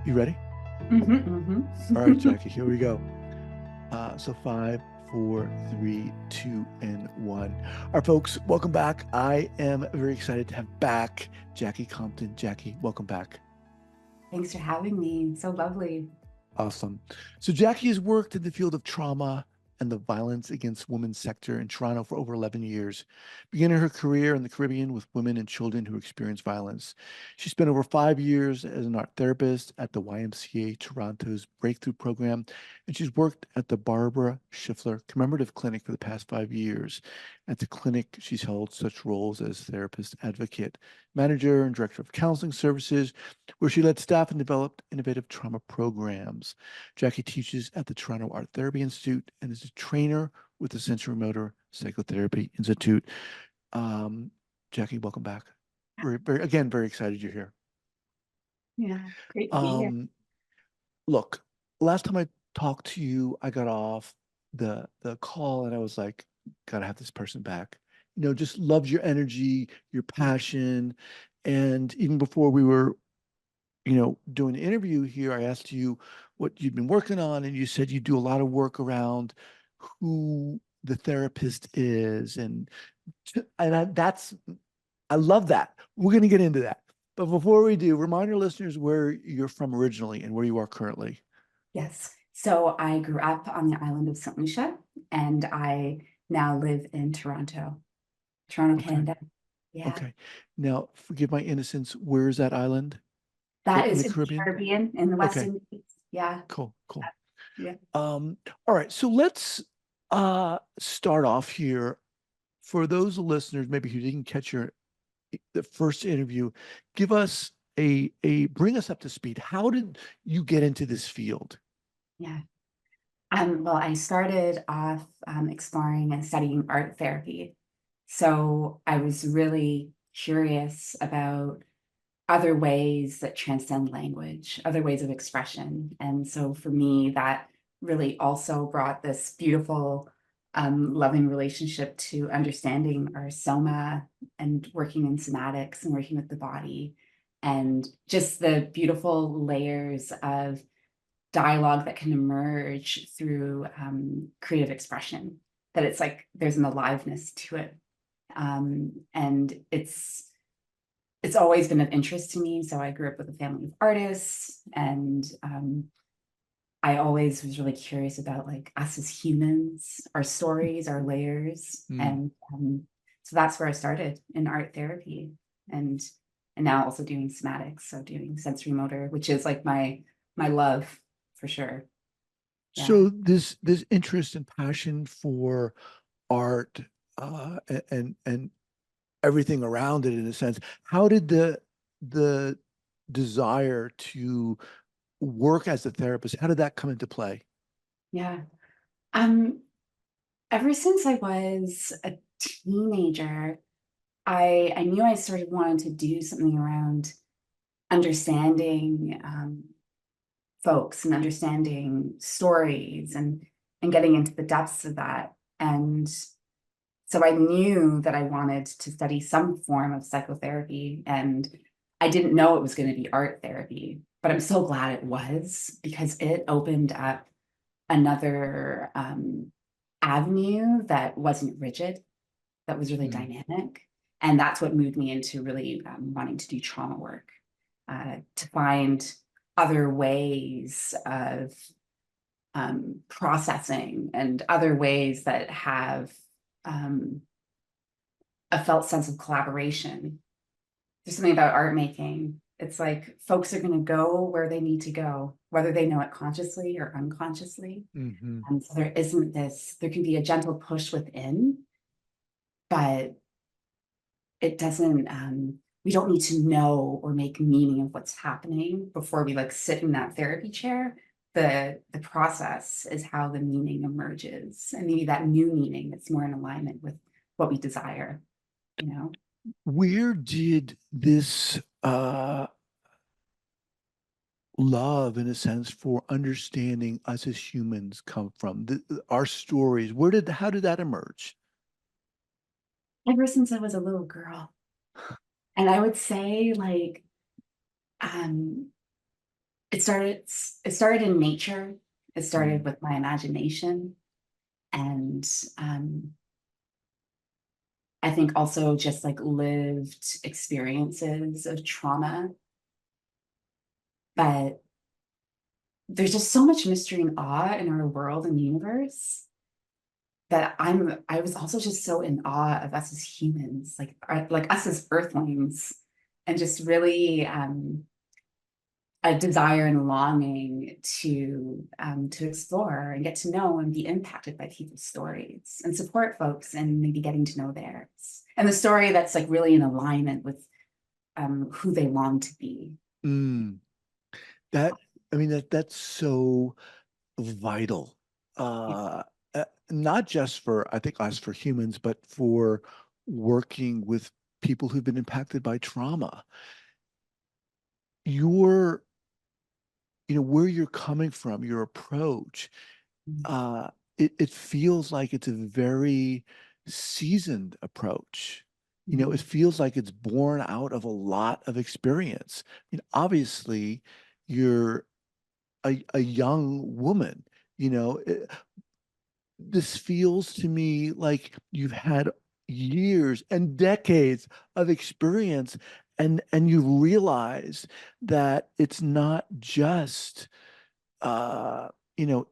You ready? All right, Mm-hmm. Jackie, here we go. So five, four, three, two, and one. All right, folks, welcome back. I am very excited to have back Jackie Compton. Jackie, welcome back. Thanks for having me. So lovely. Awesome. So Jackie has worked in the field of trauma and the violence against women sector in Toronto for over 11 years, beginning her career in the Caribbean with women and children who experience violence. She spent over 5 years as an art therapist at the YMCA Toronto's Breakthrough Program, and she's worked at the Barbra Schlifer Commemorative Clinic for the past 5 years. At the clinic, she's held such roles as therapist advocate, manager, and director of counseling services, where she led staff and developed innovative trauma programs. Jackie teaches at the Toronto Art Therapy Institute and is a trainer with the Sensorimotor Psychotherapy Institute. Um, Jackie, welcome back. Again, very excited you're here. Yeah, great to be here. Um, Look, last time I talked to you, I got off the call and I was like, gotta have this person back. Just loved your energy, your passion. And even before we were doing the interview here, I asked you what you'd been working on, and you said you do a lot of work around who the therapist is, I love that. We're going to get into that, but before we do, remind our listeners where you're from originally and where you are currently. Yes. So I grew up on the island of St. Lucia and I now live in Toronto, Okay, Canada. Yeah. okay. Now, forgive my innocence. Where is that island? That In is the in the Caribbean? Caribbean in the West Okay, Indies. Yeah. cool, cool. Yeah. All right, so let's start off here. For those listeners maybe who didn't catch the first interview, give us a bring us up to speed. How did you get into this field? Yeah. Well, I started off exploring and studying art therapy. So I was really curious about other ways that transcend language, other ways of expression. And so for me, that really also brought this beautiful, loving relationship to understanding our soma and working in somatics and working with the body, and just the beautiful layers of dialogue that can emerge through creative expression, that it's like there's an aliveness to it. And it's always been of interest to me. So I grew up with a family of artists, and I always was really curious about like us as humans, our stories, our layers, Mm. and so that's where I started in art therapy, and now also doing somatics, so doing sensory motor, which is like my love for sure. Yeah, So this interest and passion for art and everything around it, in a sense, how did the desire to work as a therapist, how did that come into play? yeah. Um, Ever since I was a teenager, I knew I sort of wanted to do something around understanding folks and understanding stories and getting into the depths of that. And so I knew that I wanted to study some form of psychotherapy, and I didn't know it was going to be art therapy, but I'm so glad it was, because it opened up another avenue that wasn't rigid, that was really Mm. dynamic. And that's what moved me into really wanting to do trauma work, to find other ways of processing and other ways that have um, a felt sense of collaboration. There's something about art making. It's like folks are going to go where they need to go, whether they know it consciously or unconsciously. Hmm. And so there isn't this, there can be a gentle push within, but it doesn't, we don't need to know or make meaning of what's happening before we like sit in that therapy chair. The process is how the meaning emerges, and maybe that new meaning that's more in alignment with what we desire, you know? Where did this love, in a sense, for understanding us as humans come from? Our stories, how did that emerge? Ever since I was a little girl. And I would say like, um, it started in nature. It started Mm. with my imagination, and I think also just like lived experiences of trauma. But there's just so much mystery and awe in our world and universe that I was also just so in awe of us as humans, like us as earthlings, and just really a desire and longing to explore and get to know and be impacted by people's stories and support folks and maybe getting to know theirs and the story that's like really in alignment with who they long to be. Mm. That, I mean, that's so vital. Yeah. Not just for, I think, us for humans, but for working with people who've been impacted by trauma. Your, where you're coming from, your approach, uh, it feels like it's a very seasoned approach. It Mhm. feels like it's born out of a lot of experience. I mean, obviously, you're a young woman, you know, this feels to me like you've had years and decades of experience, and you realize that it's not just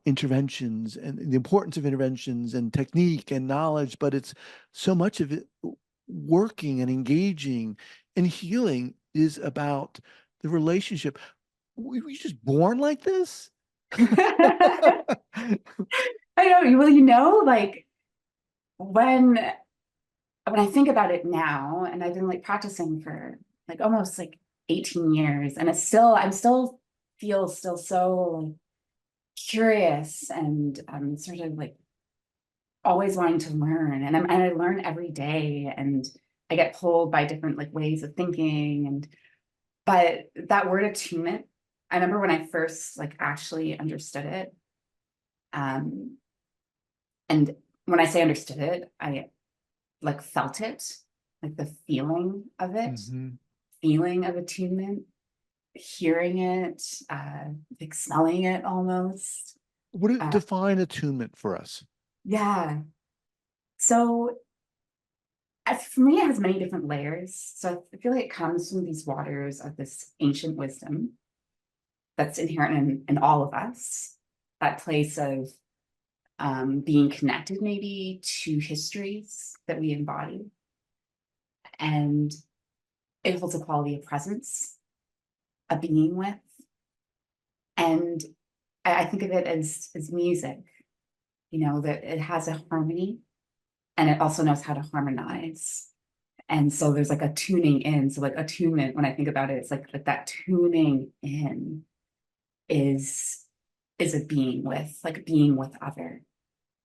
interventions and the importance of interventions and technique and knowledge, but it's so much of it working and engaging and healing is about the relationship. Were you just born like this? I know. Well, like when when I think about it now, and I've been like practicing for like almost like 18 years, and I'm still feel still so like curious and sort of like always wanting to learn, and I learn every day, and I get pulled by different like ways of thinking, and but that word attunement, I remember when I first like actually understood it, um, and when I say understood it, I like felt it, like the feeling of it, Hmm. feeling of attunement, hearing it, like smelling it almost. Would it Uh, define attunement for us? yeah. So for me, it has many different layers. So I feel like it comes from these waters of this ancient wisdom that's inherent in all of us. That place of being connected maybe to histories that we embody. And it holds a quality of presence, a being with. And I think of it as music, that it has a harmony and it also knows how to harmonize. And so there's like a tuning in. So like attunement, when I think about it, it's like that tuning in is is a being with, like being with other.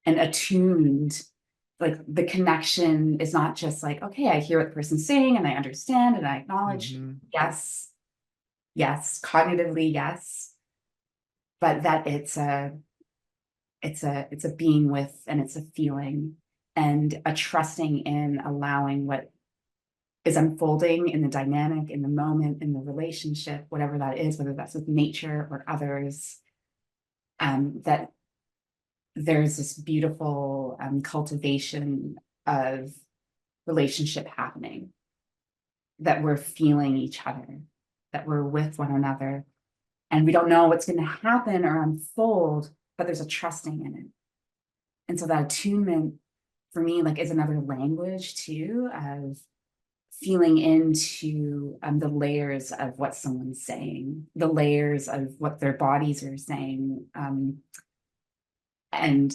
And attuned, like the connection is not just like, okay, I hear what the person's saying and I understand and I acknowledge, Hmm. yes, yes, cognitively, yes, but that it's a being with and it's a feeling and a trusting in allowing what is unfolding in the dynamic, in the moment, in the relationship, whatever that is, whether that's with nature or others, that there's this beautiful cultivation of relationship happening, that we're feeling each other, that we're with one another, and we don't know what's going to happen or unfold, but there's a trusting in it. And so that attunement for me, like, is another language too of feeling into the layers of what someone's saying, the layers of what their bodies are saying. And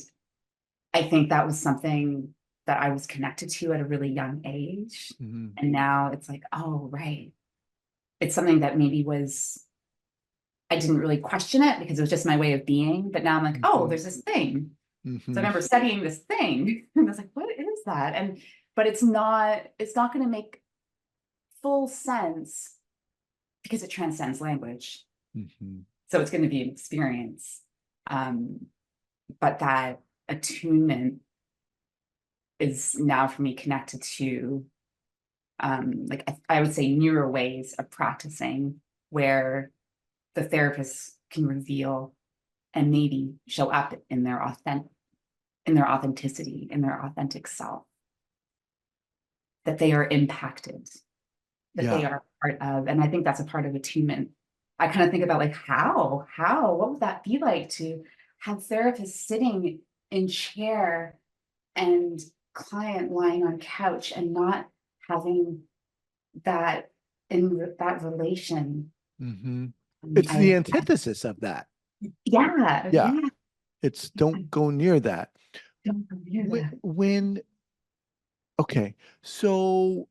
I think that was something that I was connected to at a really young age. Hmm. And now it's like, oh, right. It's something that maybe I didn't really question it because it was just my way of being. But now I'm like, oh, Hmm. there's this thing. So I Hmm. remember studying this thing. And I was like, what is that? But it's not going to make full sense because it transcends language. Hmm. So it's going to be an experience. Um, but that attunement is now for me connected to like I would say newer ways of practicing where the therapist can reveal and maybe show up in their authenticity, in their authentic self, that they are impacted, that they Yeah. are part of. And I think that's a part of attunement. I kind of think about like what would that be like to have therapists sitting in chair and client lying on couch and not having that that relation. Hmm. It's the antithesis of that. Yeah, Yeah. yeah. It's don't go near that. Don't hear that. When okay, so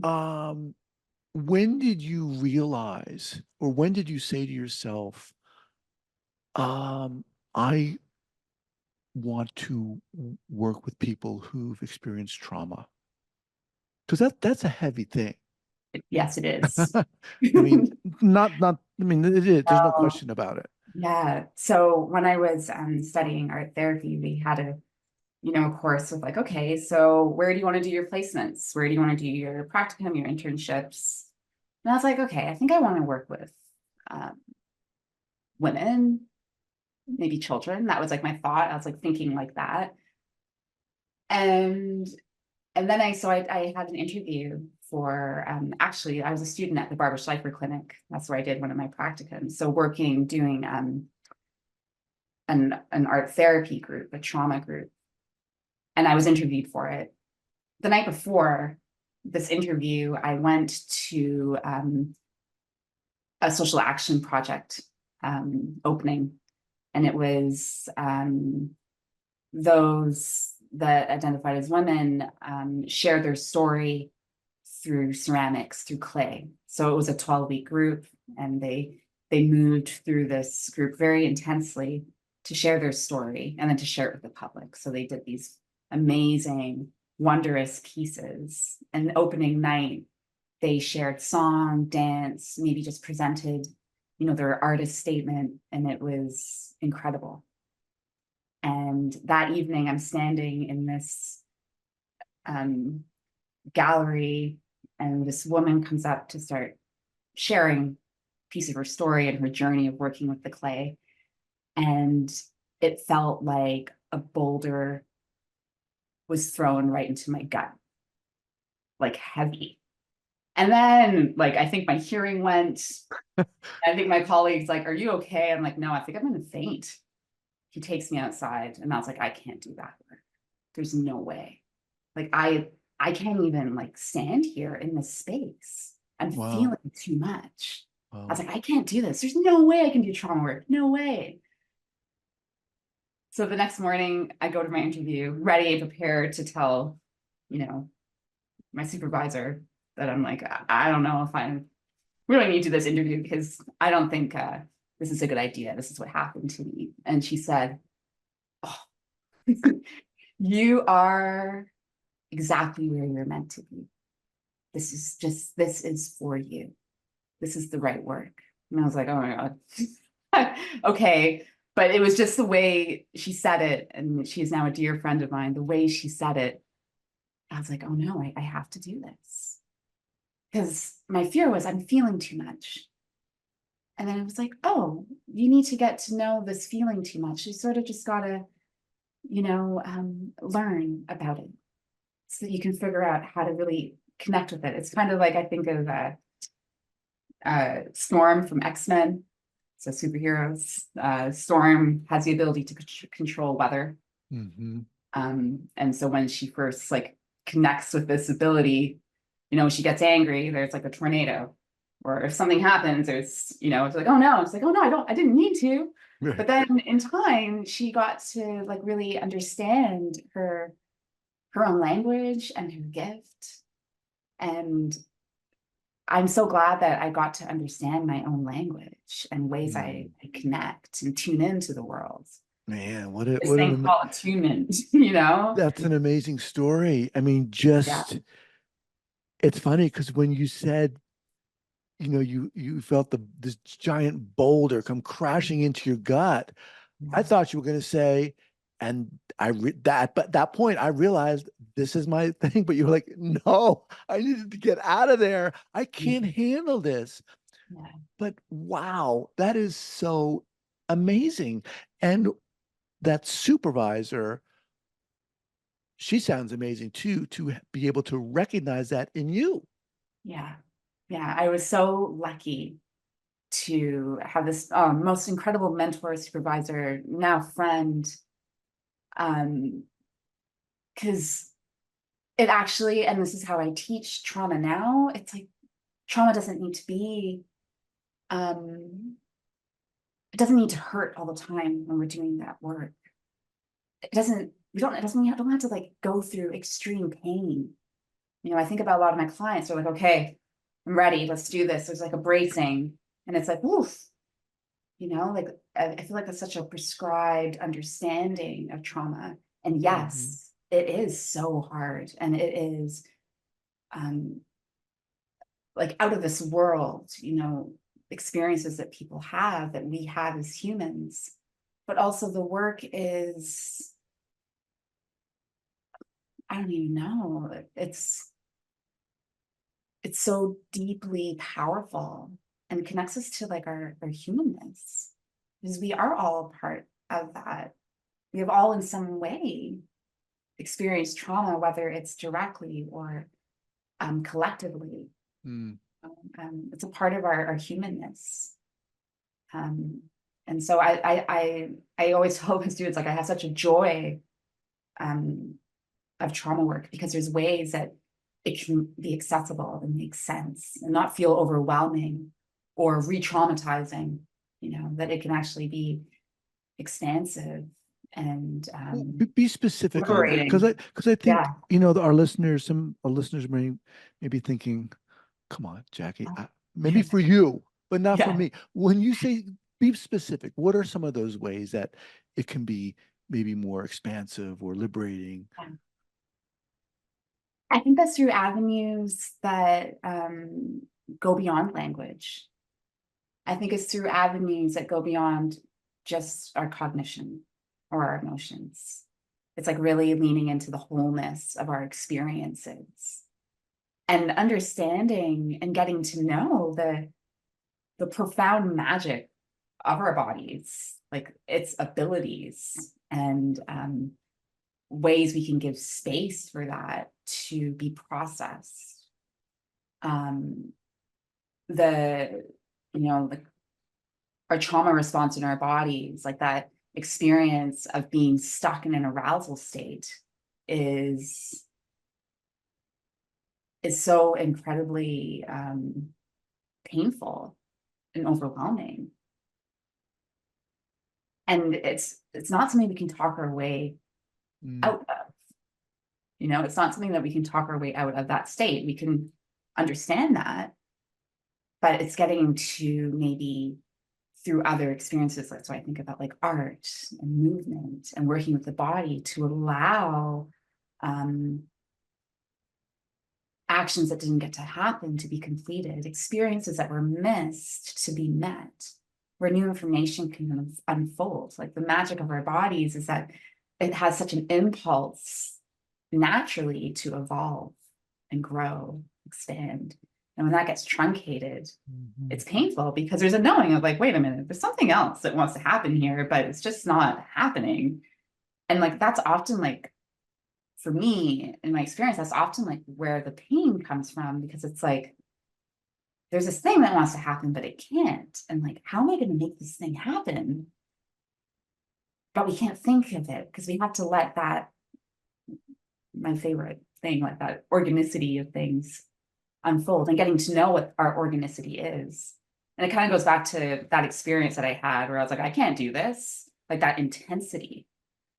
um when did you realize, or when did you say to yourself, I want to work with people who've experienced trauma? Because that's a heavy thing. Yes, it is. I mean, not. I mean, it is. There's no So, question about it. yeah. So when I was studying art therapy, we had a course with like, okay, so where do you want to do your placements? Where do you want to do your practicum, your internships? And I was like, okay, I think I want to work with um, women, maybe children. That was like my thought. I was like thinking like that. And and then I had an interview for actually I was a student at the Barbra Schlifer Clinic. That's where I did one of my practicums. So doing an art therapy group, a trauma group, and I was interviewed for it. The night before this interview, I went to a social action project opening, and it was those that identified as women share their story through ceramics, through clay. So it was a 12-week group, and they moved through this group very intensely to share their story and then to share it with the public. So they did these amazing, wondrous pieces. And opening night, they shared song, dance, maybe just presented, their artist statement, and it was incredible. And that evening, I'm standing in this um, gallery, and this woman comes up to start sharing a piece of her story and her journey of working with the clay. And it felt like a boulder was thrown right into my gut, like heavy. And then, like, I think my hearing went. I think my colleague's like, "Are you okay?" I'm like, "No, I think I'm gonna faint." He takes me outside, and I was like, "I can't do that work. There's no way. Like, I can't even like stand here in this space. I'm Wow. feeling too much." I was Wow. like, "I can't do this. There's no way I can do trauma work. No way." So the next morning, I go to my interview, ready and prepared to tell, you know, my supervisor that I'm like, I don't know if I'm really need to do this interview because I don't think this is a good idea. This is what happened to me. And she said, "Oh, you are exactly where you're meant to be. This is for you. This is the right work." And I was like, "Oh my God." Okay. But it was just the way she said it. And she's now a dear friend of mine. The way she said it, I was like, "Oh no, I have to do this." Because my fear was I'm feeling too much. And then it was like, "Oh, you need to get to know this feeling too much. You sort of just gotta, learn about it so that you can figure out how to really connect with it." It's kind of like I think of Storm from X-Men. So superheroes. Storm has the ability to control weather. Hmm. And so when she first like connects with this ability, she gets angry, there's like a tornado. Or if something happens, it's like, "Oh no," it's like, "Oh no, I didn't mean to." But Right. then in time, she got to like really understand her own language and her gift. And I'm so glad that I got to understand my own language and ways I Mm. connect and tune into the world. Man, This thing called attunement, you know? that's an amazing story. I mean, Yeah. just it's funny because when you said, you felt this giant boulder come crashing into your gut, I Yeah. thought you were going to say, and but that point I realized this is my thing, but you were like, no, I needed to get out of there. I can't handle this. Yeah. But wow, that is so amazing. And that supervisor, she sounds amazing too, to be able to recognize that in you. Yeah. Yeah. I was so lucky to have this most incredible mentor, supervisor, now friend. Um, because it actually, and this is how I teach trauma now, it's like trauma doesn't need to be, um, it doesn't need to hurt all the time when we're doing that work. It doesn't, it doesn't, you don't have to like go through extreme pain. You know, I think about a lot of my clients are like, okay, I'm ready, let's do this. There's like a bracing, and it's like, oof, you know, like I feel like that's such a prescribed understanding of trauma. And Mhm. yes, it is so hard, and it is um like out of this world, you know, experiences that people have that we have as humans. But also the work is, I don't even know, it's so deeply powerful and connects us to like our humanness, because we are all a part of that. We have all in some way experienced trauma, whether it's directly or collectively. Mm. It's a part of our humanness. Um, and so I always tell my students, like, I have such a joy um, of trauma work, because there's ways that it can be accessible and make sense and not feel overwhelming or re-traumatizing, you know, that it can actually be expansive and Well, be specific on that, because liberating. I think Yeah. our listeners, some our listeners may be thinking, "Come on, Jackie, maybe Yeah. for you, but not for Yeah. me." When you say be specific, what are some of those ways that it can be maybe more expansive or liberating? I think that's through avenues that go beyond language. I think it's through avenues that go beyond just our cognition or our emotions. It's like really leaning into the wholeness of our experiences and understanding and getting to know the profound magic of our bodies, like its abilities and ways we can give space for that to be processed. Um, the, you know, like our trauma response in our bodies, like that experience of being stuck in an arousal state is is so incredibly painful and overwhelming. And it's not something we can talk our way Mm. out of. You know, it's not something that we can talk our way out of that state. We can understand that, but it's getting to maybe through other experiences. Like, so I think about like art and movement and working with the body to allow um, actions that didn't get to happen to be completed, experiences that were missed to be met, where new information can unfold. Like the magic of our bodies is that it has such an impulse naturally to evolve and grow, expand. And when that gets truncated, Mhm. it's painful, because there's a knowing of like, wait a minute, there's something else that wants to happen here, but it's just not happening. And like that's often like, for me, in my experience, that's often like where the pain comes from, because it's like there's this thing that wants to happen, but it can't. And like, how am I going to make this thing happen? But we can't think of it because we have to let that, my favorite thing, like that organicity of things unfold and getting to know what our organicity is. And it kind of goes back to that experience that I had where I was like, I can't do this, like that intensity,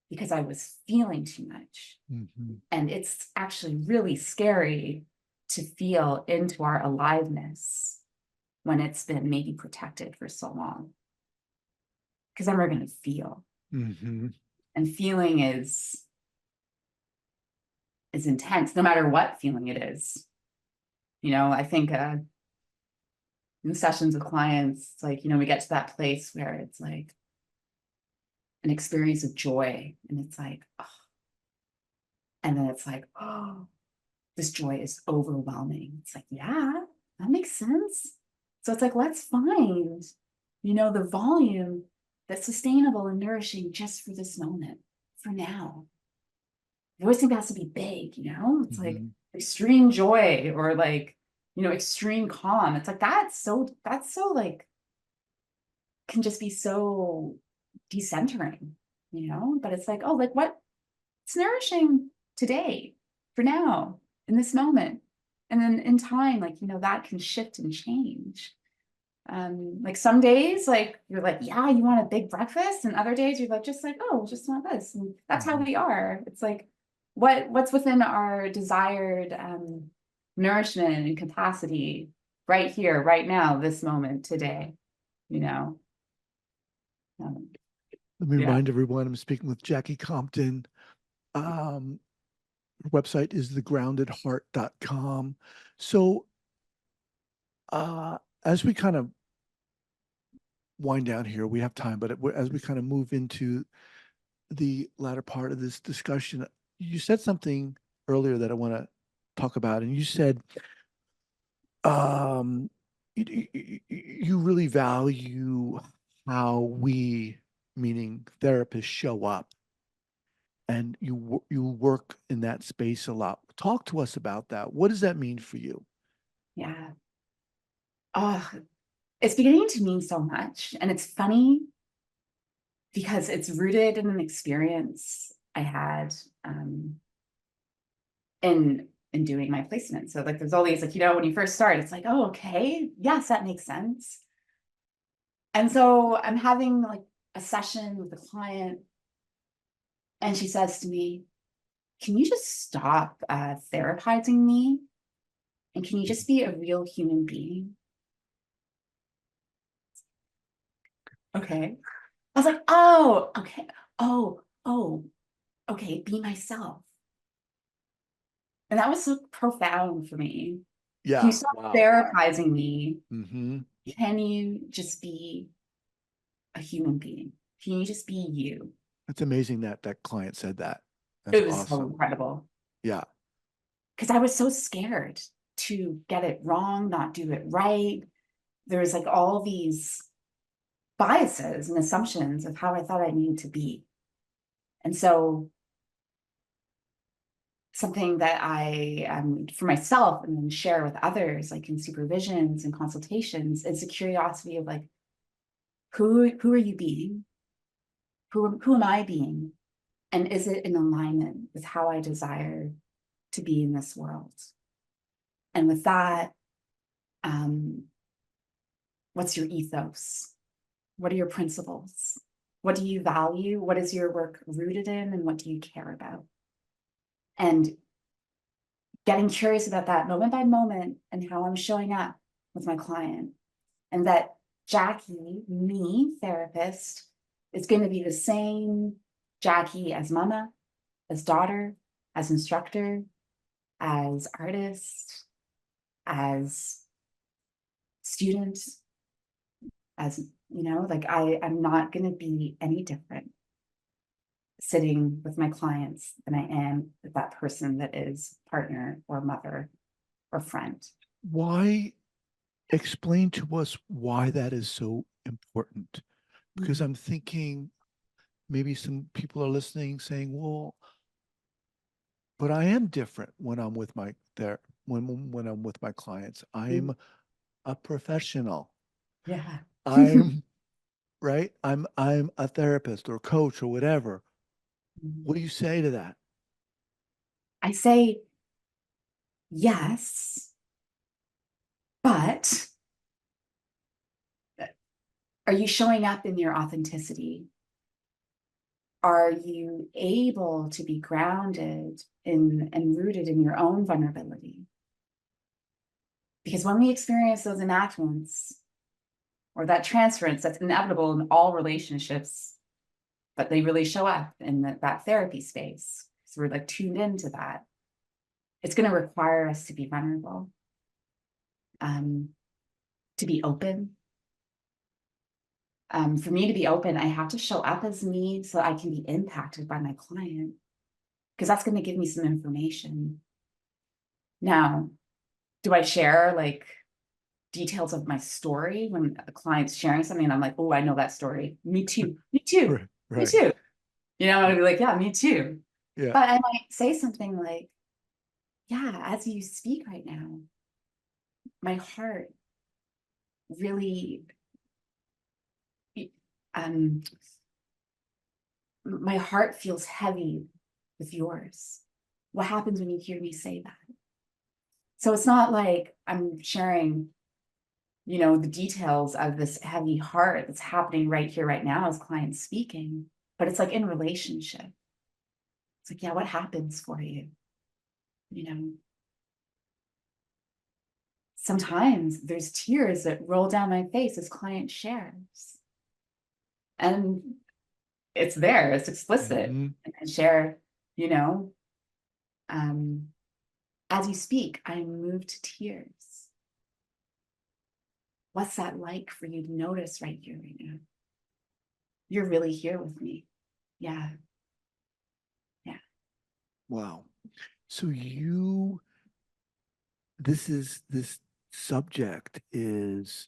because I was feeling too much. Mhm. And it's actually really scary to feel into our aliveness when it's been maybe protected for so long. Because then we're going to feel. Mhm. And feeling is intense, no matter what feeling it is. You know, I think in sessions with clients, it's like, you know, we get to that place where it's like an experience of joy. And it's like, oh, and then it's like, oh, this joy is overwhelming. It's like, yeah, that makes sense. So it's like, let's find, the volume that's sustainable and nourishing just for this moment, for now. It always think it has to be big, it's like Mhm. extreme joy or like, extreme calm. It's like, that's so like, can just be so decentering, but it's like, oh, like what it's nourishing today, for now, in this moment. And then in time, like, that can shift and change. Like some days, like you're like, yeah, you want a big breakfast, and other days you're like, just like, oh, just want this. And that's how Mhm. we are. It's like what's within our desired nourishment and capacity right here, right now, this moment, today, you know. Um, Let me yeah. remind everyone I'm speaking with Jacquie Compton. Um, her website is thegroundedheart.com. So, as we kind of wind down here, we have time, but as we kind of move into the latter part of this discussion, you said something earlier that I want to talk about, and you said um, you really value how we, meaning therapists, show up, and you work in that space a lot. Talk to us about that. What does that mean for you? Yeah. Oh, it's beginning to mean so much. And it's funny because it's rooted in an experience I had in doing my placement. So like there's always like, when you first start, it's like, oh, okay, yes, that makes sense. And so I'm having like a session with a client, and she says to me, can you just stop therapizing me? And can you just be a real human being? Okay. I was like, oh, okay. Oh, okay, be myself. And that was so profound for me. Can you Yeah. stop Wow. therapizing me? Hmm. Can you just be a human being? Can you just be you? It's amazing that that client said that. That's It was so awesome. incredible Yeah. because I was so scared to get it wrong, not do it right. There was like all these biases and assumptions of how I thought I needed to be. And so something that I for myself and then share with others, like in supervisions and consultations, is the curiosity of like, who are you being? Who am I being? And is it in alignment with how I desire to be in this world? And with that, um, what's your ethos? What are your principles? What do you value? What is your work rooted in? And what do you care about? And getting curious about that moment by moment and how I'm showing up with my client. And that Jacquie, me, therapist, is going to be the same Jacquie as mama, as daughter, as instructor, as artist, as student, as, like I'm not going to be any different sitting with my clients than I am with that person that is partner or mother or friend. Why explain to us why that is so important? Because Mhm. I'm thinking maybe some people are listening saying, well, but I am different when I'm with my there when I'm with my clients. I'm a professional. Yeah. I'm right. I'm a therapist or coach or whatever. What do you say to that? I say yes, but are you showing up in your authenticity? Are you able to be grounded in and rooted in your own vulnerability? Because when we experience those enactments or that transference that's inevitable in all relationships, but they really show up in that therapy space. So we're like tuned into that. It's going to require us to be vulnerable, um, to be open. For me to be open, I have to show up as me so I can be impacted by my client because that's going to give me some information. Now, do I share like details of my story when a client's sharing something and I'm like, oh, I know that story. Me too. Me too. Right. Me Right. too. You know, I'd be like, yeah, me too. Yeah. But I might say something like, yeah, as you speak right now, my heart really, um, my heart feels heavy with yours. What happens when you hear me say that? So it's not like I'm sharing, you know, the details of this heavy heart that's happening right here, right now as clients speaking, but it's like in relationship. It's like, yeah, what happens for you? You know, sometimes there's tears that roll down my face as client shares. And it's there, it's explicit. Hmm. And I share, you know, um, as you speak, I am moved to tears. What's that like for you to notice right here, right now? You're really here with me. Yeah, yeah, Wow. So this subject is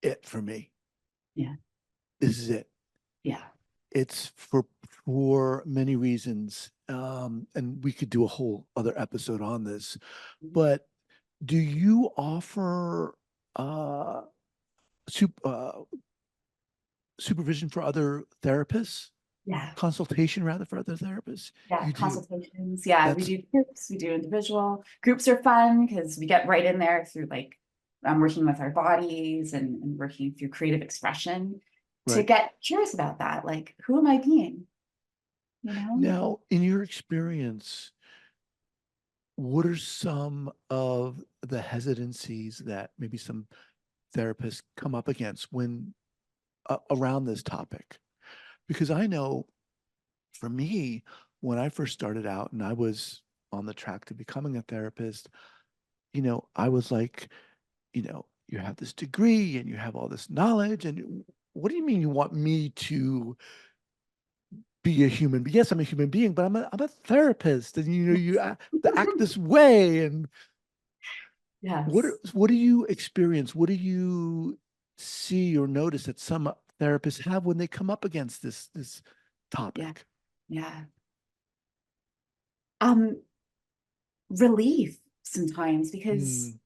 it for me. yeah, This is it. yeah, It's for many reasons, and we could do a whole other episode on this. But do you offer uh, sup- uh, supervision for other therapists? yeah. Consultation rather for other therapists? Yeah, You do. consultations. Yeah, we That's do groups, we do individual. Groups are fun because we get right in there through like working with our bodies and working through creative expression to right. get curious about that. Like, who am I being? You know? Now, in your experience, what are some of the hesitancies that maybe some therapists come up against when around this topic? Because I know for me, when I first started out and I was on the track to becoming a therapist, I was like, you have this degree and you have all this knowledge. And what do you mean you want me to be a human? Yes, I'm a human being, but I'm a therapist, and you have to act this way. And Yes. what do you experience? What do you see or notice that some therapists have when they come up against this Yeah. topic? Yeah. Um, relief sometimes because Mm,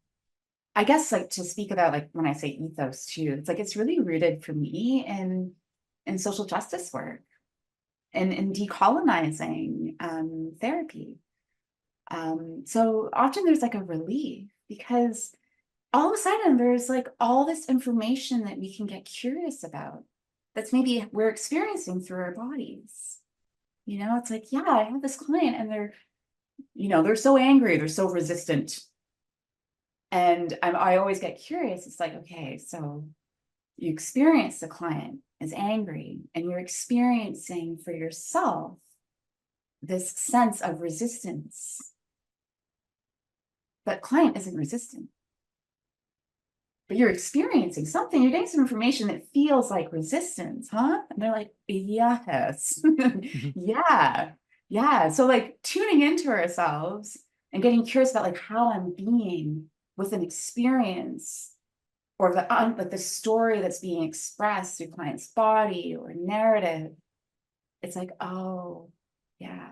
I guess like to speak about like when I say ethos too, it's like it's really rooted for me in social justice work and in decolonizing therapy. So often there's like a relief because all of a sudden there's like all this information that we can get curious about that's maybe we're experiencing through our bodies. You know, it's like, yeah, I have this client and they're, you know, they're so angry, they're so resistant. And I always get curious. It's like, okay, so you experience the client as angry and you're experiencing for yourself this sense of resistance. But client isn't resistant, but you're experiencing something, you're getting some information that feels like resistance, huh? And they're like, yes, mhm, yeah, yeah. So like tuning into ourselves and getting curious about like how I'm being with an experience or like the story that's being expressed through client's body or narrative. It's like, oh, yeah,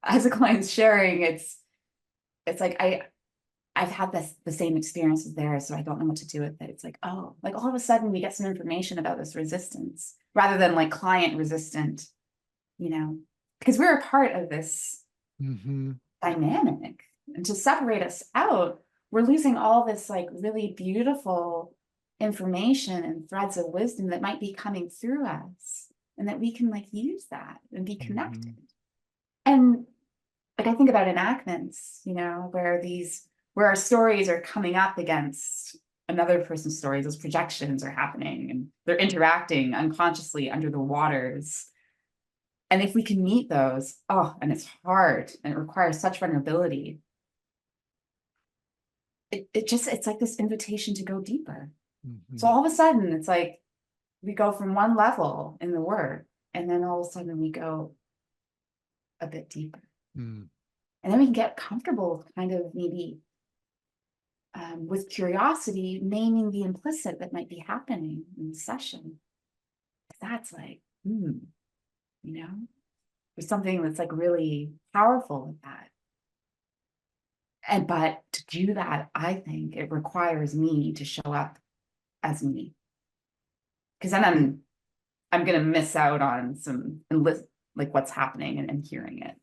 as a client's sharing, it's like I've had the same experience as theirs, so I don't know what to do with it. It's like, oh, like all of a sudden we get some information about this resistance rather than like client resistant, you know, because we're a part of this mhm, dynamic. And to separate us out, we're losing all this like really beautiful information and threads of wisdom that might be coming through us and that we can like use that and be connected. mhm, And like I think about enactments, you know, where our stories are coming up against another person's stories, those projections are happening and they're interacting unconsciously under the waters. And if we can meet those, oh, and it's hard and it requires such vulnerability. It's like this invitation to go deeper. So mhm, all of a sudden it's like we go from one level in the work and then all of a sudden we go a bit deeper. mm. And then we can get comfortable with kind of maybe with curiosity, naming the implicit that might be happening in the session. That's like, you know, there's something that's like really powerful with that. But to do that, I think it requires me to show up as me. Because then I'm gonna miss out on some like what's happening and hearing it.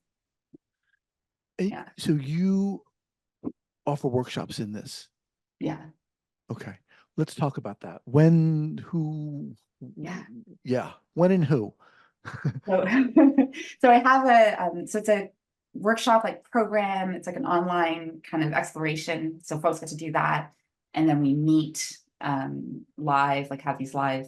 Yeah. So you offer workshops in this. Yeah. Okay. Let's talk about that. When, who, Yeah. When and who? So, so I have so it's a workshop like program. It's like an online kind of exploration. So folks get to do that. And then we meet live, like have these live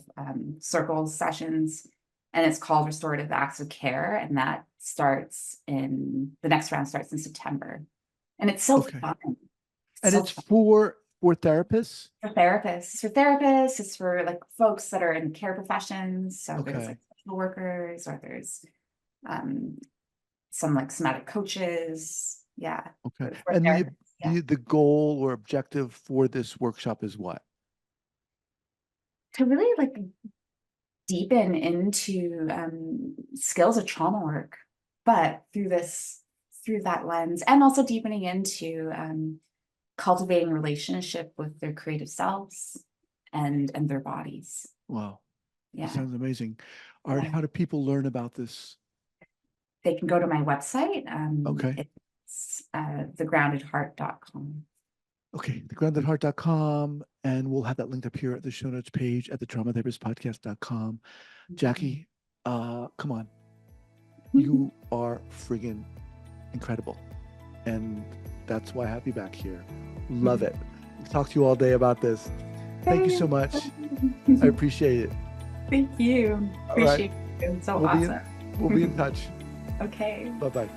circles sessions. And it's called Restorative Acts of Care. And that starts the next round starts in September. And it's so fun. And it's for therapists? For therapists. It's for like folks that are in care professions. So there's like social workers, or there's some like somatic coaches. Yeah. Okay. And the goal or objective for this workshop is what? To really like deepen into skills of trauma work, but through that lens, and also deepening into cultivating relationship with their creative selves and their bodies. Wow. Yeah. That sounds amazing. All right. How do people learn about this? They can go to my website. It's thegroundedheart.com. Okay, thegroundedheart.com, and we'll have that linked up here at the show notes page at thetraumatherapistpodcast.com. Jacquie, come on. You are friggin' incredible. And that's why I have you back here. Love it. I'll talk to you all day about this. Thank you so much. I appreciate it. Thank you. Appreciate it. It's so awesome. We'll be in touch. Okay. Bye-bye.